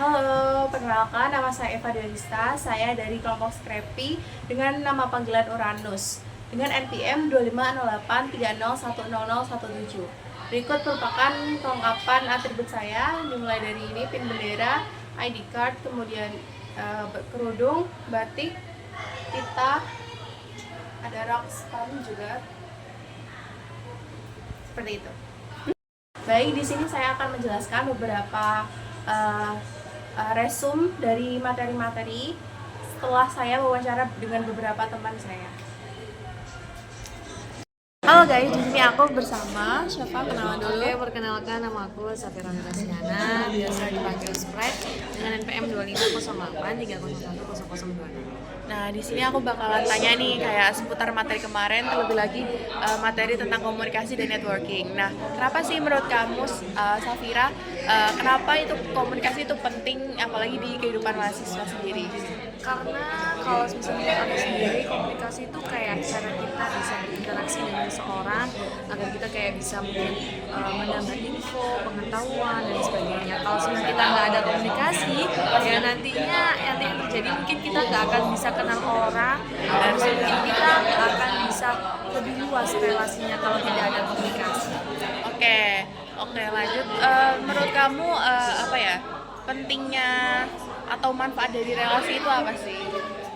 Halo, perkenalkan nama saya Eva Delista. Saya dari kelompok Scrappy dengan nama panggilan Uranus dengan NPM 250830100117. Berikut merupakan kelengkapan atribut saya, dimulai dari ini pin bendera, ID card, kemudian kerudung, batik, pita, ada rok spam juga. Seperti itu. Baik, di sini saya akan menjelaskan beberapa resume dari materi-materi setelah saya wawancara dengan beberapa teman saya. Halo guys, di sini aku bersama siapa? Kenalan dulu. Oke, perkenalkan nama aku Safira Mirasiana, biasa dipanggil Sprite dengan NPM 2508301002. Nah, di sini aku bakalan tanya nih kayak seputar materi kemarin, terlebih lagi materi tentang komunikasi dan networking. Nah, kenapa sih menurut kamu Safira, kenapa itu komunikasi itu penting apalagi di kehidupan mahasiswa sendiri? Karena kalau misalnya aku sendiri, komunikasi itu kayak cara kita bisa berinteraksi dengan seseorang agar kita kayak bisa mungkin menambah info, pengetahuan dan sebagainya. Kalau misalnya kita nggak ada komunikasi, ya nantinya yang terjadi mungkin kita nggak akan bisa kenal orang dan mungkin kita nggak akan bisa lebih luas relasinya kalau tidak ada komunikasi. Oke, lanjut. Menurut kamu apa ya pentingnya atau manfaat dari relasi itu apa sih?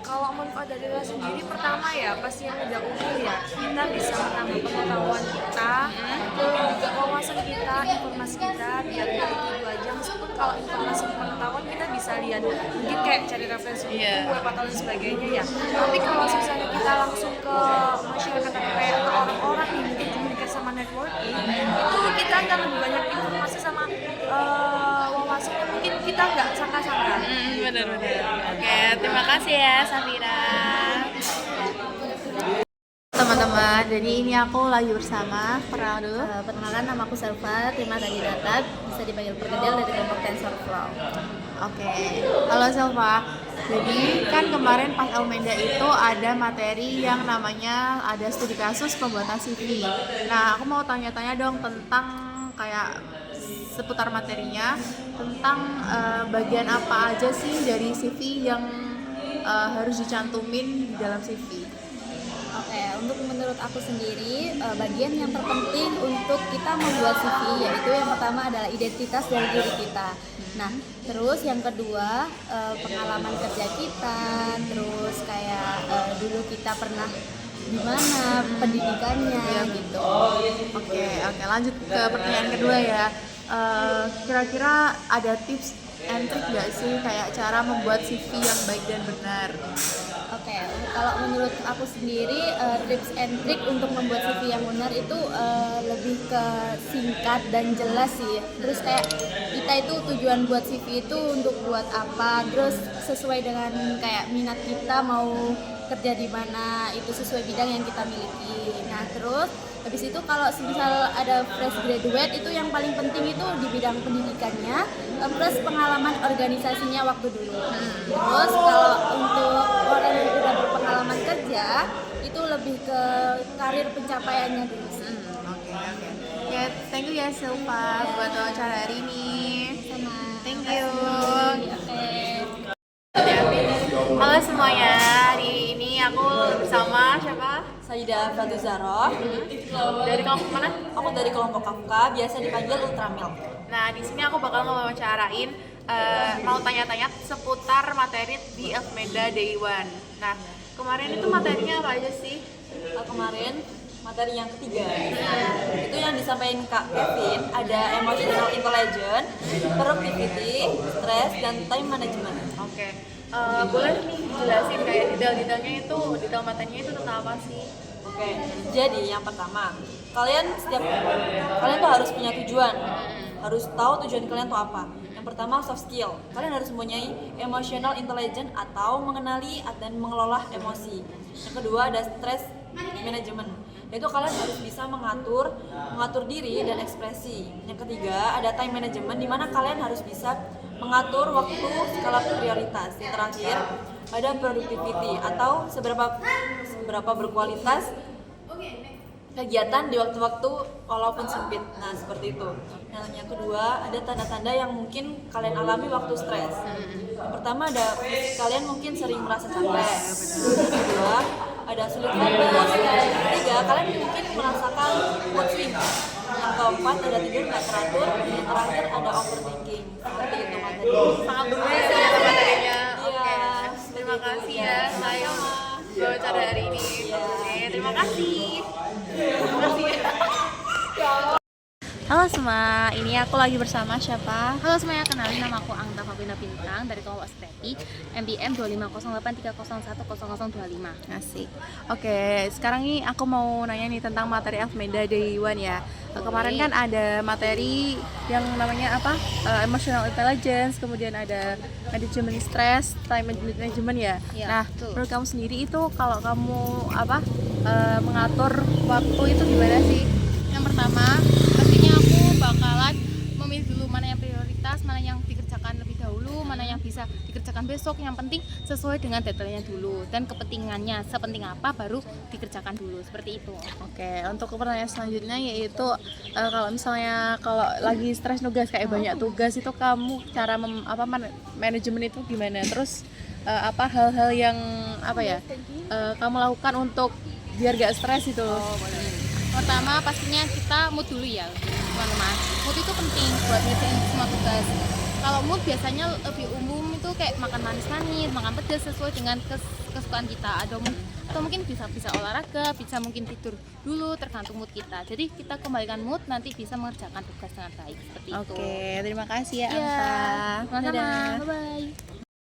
Kalau manfaat dari relasi sendiri, pertama ya pasti yang udah umum ya, kita bisa menambah pengetahuan kita, juga wawasan kita, informasi kita, biar dari itu aja. Meskipun kalau informasi pengetahuan kita bisa lihat, mungkin kayak cari referensi buku, web atau lain sebagainya ya. Tapi kalau misalnya kita langsung ke masyarakat kayak ke orang-orang nih, mungkin komunikasi sama networking, itu kita akan lebih banyak informasi sama wawasan yang mungkin kita nggak sangka-sangka. Benar. Oke, terima kasih ya Safira. Teman-teman, jadi ini aku lagi bersama dulu. Perkenalkan, nama aku Selva, terima dari Datat, bisa dipanggil perkedel dari kelompok TensorFlow. Oke, halo Selva. Jadi kan kemarin pas Almenda itu ada materi yang namanya ada studi kasus pembuatan CV. Nah, aku mau tanya-tanya dong tentang kayak seputar materinya, tentang bagian apa aja sih dari CV yang harus dicantumin di dalam CV. Oke, untuk menurut aku sendiri, bagian yang terpenting untuk kita membuat CV yaitu yang pertama adalah identitas dari diri kita. Nah, terus yang kedua pengalaman kerja kita, terus kayak dulu kita pernah di mana pendidikannya gitu. Oke, lanjut ke pertanyaan kedua ya. Kira-kira ada tips and trick nggak sih kayak cara membuat CV yang baik dan benar? Oke, kalau menurut aku sendiri tips and trick untuk membuat CV yang benar itu lebih ke singkat dan jelas sih. Terus kayak kita itu tujuan buat CV itu untuk buat apa, terus sesuai dengan kayak minat kita mau kerja di mana, itu sesuai bidang yang kita miliki. Nah, terus habis itu kalau misal ada fresh graduate itu yang paling penting itu di bidang pendidikannya plus pengalaman organisasinya waktu dulu. Terus kalau untuk orang yang sudah berpengalaman kerja itu lebih ke karir pencapaiannya dulu sih. Oke. Ya, thank you ya Silva buat wawancara hari ini. Sama. Thank you. Oke. Halo semuanya, hari ini aku bersama siapa? Saida Fatuzaro. Dari kelompok mana? Aku dari kelompok Kafka, biasa dipanggil Ultramil. Nah, di sini aku bakal ngewawancarain mau tanya-tanya seputar materi di Almenda Day One. Nah, kemarin itu materinya apa aja sih? Kemarin materi yang ketiga itu yang disampaikan Kak Kevin, ada emotional intelligence, productivity, stress, dan time management. Oke. Boleh nih jelasin kayak detail-detailnya itu, detail materinya itu tentang apa sih? Oke, jadi yang pertama, kalian tuh harus punya tujuan, harus tahu tujuan kalian tuh apa. Yang pertama soft skill, kalian harus mempunyai emotional intelligence atau mengenali dan mengelola emosi. Yang kedua ada stress management, yaitu kalian harus bisa mengatur diri dan ekspresi. Yang ketiga ada time management, di mana kalian harus bisa mengatur waktu skala prioritas. Yang terakhir ada productivity atau seberapa berkualitas kegiatan di waktu-waktu walaupun sempit. Nah, seperti itu. Nah, yang kedua ada tanda-tanda yang mungkin kalian alami waktu stres. Yang pertama ada kalian mungkin sering merasa capek. Yang kedua ada sulit fokus. Yang ketiga kalian mungkin merasakan mood swing. Yang keempat ada tidur nggak teratur. Yang terakhir ada overthinking. Seperti itu materi. Sangat berguna sih ya materinya. Oke, Iya, terima begitu. kasih ya saya wawancara hari ini. Oke, terima kasih. Terima kasih. Halo semua, ini aku lagi bersama siapa? Halo semuanya, kenalin nama aku Angta Fabina Bintang dari kelompok Sekreti MBM 25083010025. Asik. Oke, sekarang nih aku mau nanya nih tentang materi Alfmeda Day One ya. Kemarin kan ada materi yang namanya apa? Emotional intelligence, kemudian ada manajemen stres, time management ya. Iya, Nah, betul. menurut kamu sendiri itu kalau kamu apa mengatur waktu itu gimana sih? Yang pertama, pastinya aku bakalan memilih dulu mana yang prioritas, mana yang dikerjakan lebih dahulu, mana yang bisa dikerjakan besok. Yang penting sesuai dengan deadline-nya dulu dan kepentingannya sepenting apa baru dikerjakan dulu, seperti itu. Oke, untuk pertanyaan selanjutnya yaitu kalau misalnya kalau lagi stres nugas kayak banyak tugas itu kamu cara manajemen itu gimana? Terus apa hal-hal yang apa ya kamu lakukan untuk biar gak stres itu loh? Pertama, pastinya kita mood dulu ya, teman-teman. Mood itu penting buat ngerjain semua tugas. Kalau mood biasanya lebih umum itu kayak makan manis-manis, makan pedas sesuai dengan kesukaan kita. Atau mungkin bisa olahraga, bisa mungkin tidur dulu, tergantung mood kita. Jadi kita kembalikan mood, nanti bisa mengerjakan tugas dengan baik seperti itu. Oke, terima kasih ya Iya, Angsa. sama-sama. Dadah. Bye-bye.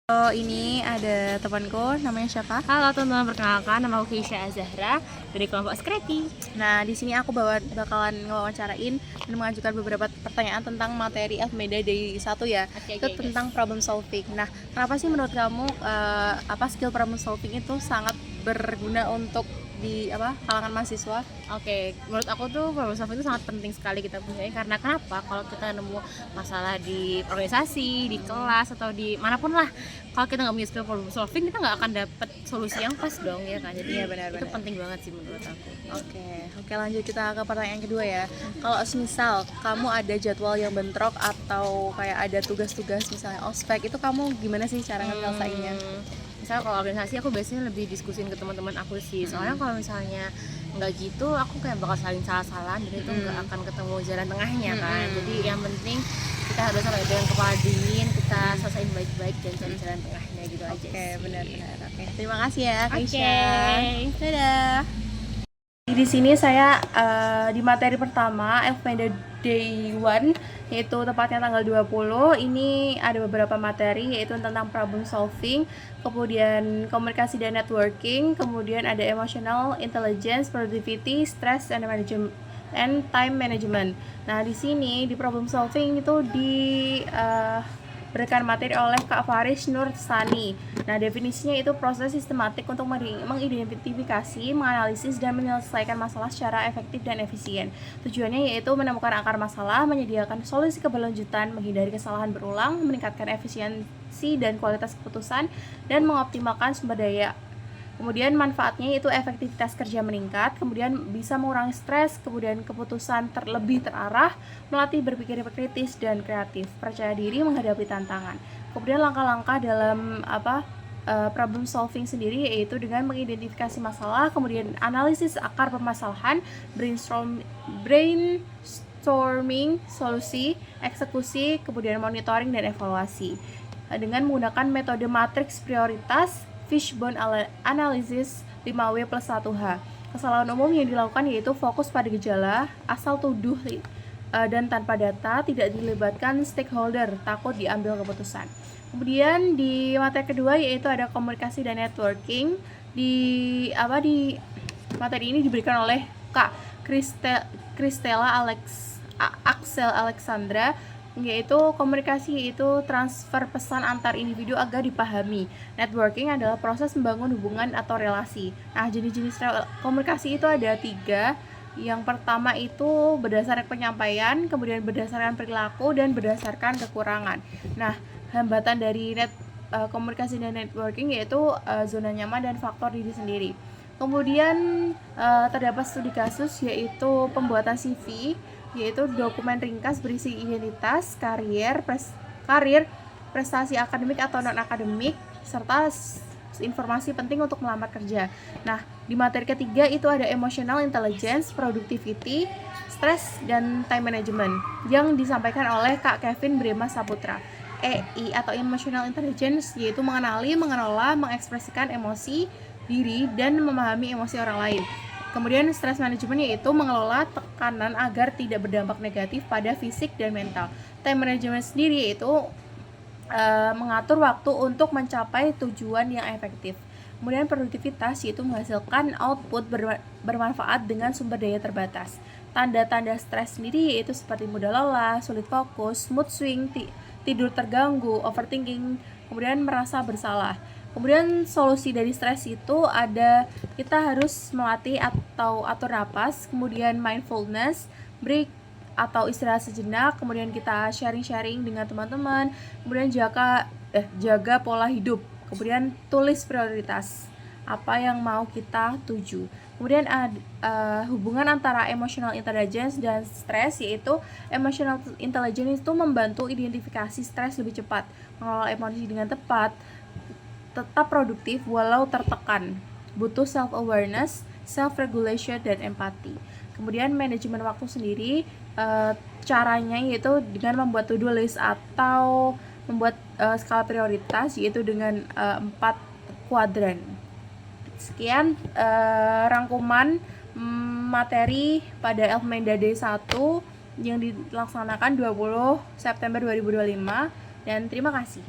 Oh, ini ada temanku namanya siapa? Halo teman-teman, perkenalkan nama aku Keisha Azahra dari kelompok Sekreti. Nah, di sini aku bakalan ngewawancarain dan mengajukan beberapa pertanyaan tentang materi Alfmeda Day 1 ya. Oke, Itu guys. tentang problem solving. Nah, kenapa sih menurut kamu apa skill problem solving itu sangat berguna untuk di kalangan mahasiswa? Oke, menurut aku tuh problem solving itu sangat penting sekali kita punya, karena kenapa? Kalau kita nemu masalah di organisasi, di kelas atau di manapun lah, kalau kita nggak punya skill problem solving, kita nggak akan dapet solusi yang pas dong ya kan. Jadi Iya, itu benar-benar. penting banget sih menurut aku. Oke, lanjut kita ke pertanyaan kedua ya. Kalau semisal kamu ada jadwal yang bentrok atau kayak ada tugas-tugas misalnya ospek, itu kamu gimana sih cara nyelesainnya? Misalnya kalau organisasi aku biasanya lebih diskusin ke teman-teman aku sih. Soalnya kalau misalnya nggak gitu, aku kayak bakal saling salah-salahan dan itu nggak akan ketemu jalan tengahnya kan. Jadi yang penting kita harus sampai dengan kepala dingin, kita selesaiin baik-baik dan cari jalan tengahnya gitu aja. Oke, benar-benar. Oke, terima kasih ya, Oke. Keisha. Dadah. Di sini saya di materi pertama Alfmeda Day 1 yaitu tepatnya tanggal 20. Ini ada beberapa materi yaitu tentang problem solving, kemudian komunikasi dan networking, kemudian ada emotional intelligence, productivity, stress and management and time management. Nah, di sini di problem solving itu berikan materi oleh Kak Faris Nur Sani. Nah, definisinya itu proses sistematik untuk mengidentifikasi, menganalisis, dan menyelesaikan masalah secara efektif dan efisien. Tujuannya yaitu menemukan akar masalah, menyediakan solusi keberlanjutan, menghindari kesalahan berulang, meningkatkan efisiensi dan kualitas keputusan, dan mengoptimalkan sumber daya. Kemudian manfaatnya itu efektivitas kerja meningkat, kemudian bisa mengurangi stres, kemudian keputusan lebih terarah, melatih berpikir kritis dan kreatif, percaya diri menghadapi tantangan. Kemudian langkah-langkah dalam problem solving sendiri yaitu dengan mengidentifikasi masalah, kemudian analisis akar permasalahan, brainstorming solusi, eksekusi, kemudian monitoring dan evaluasi. Dengan menggunakan metode matriks prioritas, fishbone analysis 5W+1H. Kesalahan umum yang dilakukan yaitu fokus pada gejala, asal tuduh dan tanpa data, tidak dilibatkan stakeholder, takut diambil keputusan. Kemudian di materi kedua yaitu ada komunikasi dan networking. Di materi ini diberikan oleh Kak Kristela Axel Alexandra, yaitu komunikasi yaitu transfer pesan antar individu agar dipahami. Networking adalah proses membangun hubungan atau relasi. Nah, jenis-jenis komunikasi itu ada 3. Yang pertama itu berdasarkan penyampaian, kemudian berdasarkan perilaku, dan berdasarkan kekurangan. Nah, hambatan dari komunikasi dan networking yaitu zona nyaman dan faktor diri sendiri. Kemudian terdapat studi kasus yaitu pembuatan CV, yaitu dokumen ringkas berisi identitas, karir, prestasi akademik atau non-akademik, serta informasi penting untuk melamar kerja. Nah, di materi ketiga itu ada emotional intelligence, productivity, stress, dan time management yang disampaikan oleh Kak Kevin Brema Saputra. EI atau emotional intelligence yaitu mengenali, mengelola, mengekspresikan emosi diri dan memahami emosi orang lain. Kemudian stress management yaitu mengelola tekanan agar tidak berdampak negatif pada fisik dan mental. Time management sendiri yaitu mengatur waktu untuk mencapai tujuan yang efektif. Kemudian produktivitas yaitu menghasilkan output bermanfaat dengan sumber daya terbatas. Tanda-tanda stres sendiri yaitu seperti mudah lelah, sulit fokus, mood swing, tidur terganggu, overthinking, kemudian merasa bersalah. Kemudian solusi dari stres itu ada kita harus melatih atau atur napas, kemudian mindfulness, break atau istirahat sejenak, kemudian kita sharing-sharing dengan teman-teman, kemudian jaga pola hidup, kemudian tulis prioritas apa yang mau kita tuju. Kemudian hubungan antara emotional intelligence dan stres yaitu emotional intelligence itu membantu identifikasi stres lebih cepat, mengelola emosi dengan tepat, tetap produktif walau tertekan, butuh self awareness, self regulation dan empati. Kemudian manajemen waktu sendiri caranya yaitu dengan membuat to do list atau membuat skala prioritas yaitu dengan 4 kuadran. Sekian rangkuman materi pada Elfmenda D1 yang dilaksanakan 20 September 2025 dan terima kasih.